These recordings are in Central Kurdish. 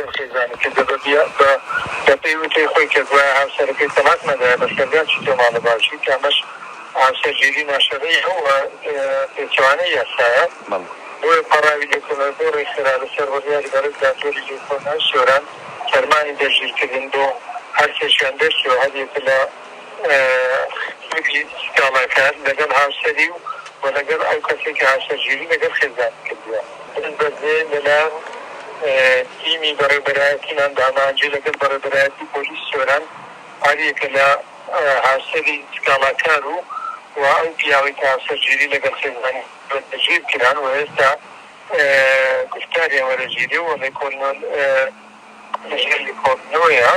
لەگەڵ خێزانی کردە بە پێیوتەی خۆی کردوایە هاوسەرەکەی تەلاق نەدایە بە سەرداچی تۆماڵە باشی کە ئەمەش هاوسەرگیری ناشەرەی ئەوە پێچوانەی یاسایە بۆیە پەڕاوی لێکۆڵە بۆ ڕێکخرا لەسەر وەزاری بەرز دادوەری لێکۆڵینەوەی سۆران فەرمانی دەرژیرکردن بۆ هەر سێشیان دەرچووە هەرێکە لە سکاڵاکار لەگەڵ هاوسەری و لەگەڵ ئەو کەسێک کە هاوسەرگیری لەگەڵ خێزانی کردووە بەزێ لەلایەن تیمی بەڕێوەبەرایەتیمان دامانجێ لەگەڵ بەڕێوەبەرایەتی پۆلیس سۆران هەرێکە لە هاوسەری سکاڵاکار و ئەو پیاوەی کە هاوسەرگیری لەگەڵ خێزانی بەدەگیر کران و ئێستا گفتاریان وەرەگیری و لێکۆڵینەوەیە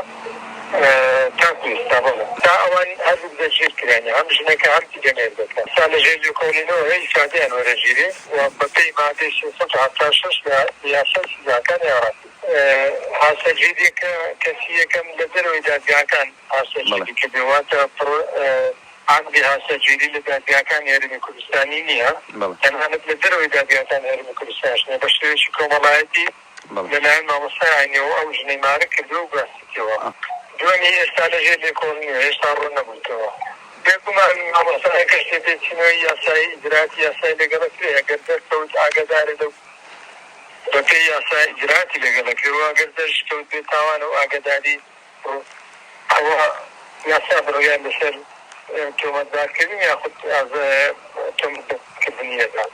تاکو ئێستا بڵێ تا ئەوان هەردوو دەگیر کرانە هەم ژنەکە هەم دیگەنێر دەکەن سا لەژێر لێکۆڵینەوە ئیفادەیان وەرەگیری و بەپێی مادەی 376 لە یاسای سزاکانی هاوڕاتی هاوسەرگیریەکە کەسی یەکەم لە دەرەوەی دادگاکان هاوسەرگیری کردواتە عقدی هاوسەرگیری لە دادگاکان هەرێمی کوردستانی نییە تەنانەت لە دەرەوەی دادگاکان هەرێمی کوردستانیش نییە بە شێوەیەکی کۆمەڵایەتی لەلایەن مامۆستای ئاینیەوە ئەو ژنەی مارە کردووە و باسیتەوە دوێنێ ئێستا لەژێر لێکۆڵینەوە هێشتا ڕوو نەبوویتەوە بێگومان مامۆستای کەسێ بێچینەوەی یاسایی ئیجراتی یاسای لەگەڵەکرێ ئەگەر دەرکەوت ئاگادارە لەو بەپێی یاسای ئیجراتی لەگەڵەکرێەوە ئەگەر دەرکەوت بێ تاوانە و ئاگاداری ئەوە یاسا بڕیان لەسەر تۆمەتبارکردن یاخود تۆمەتکردنیەکان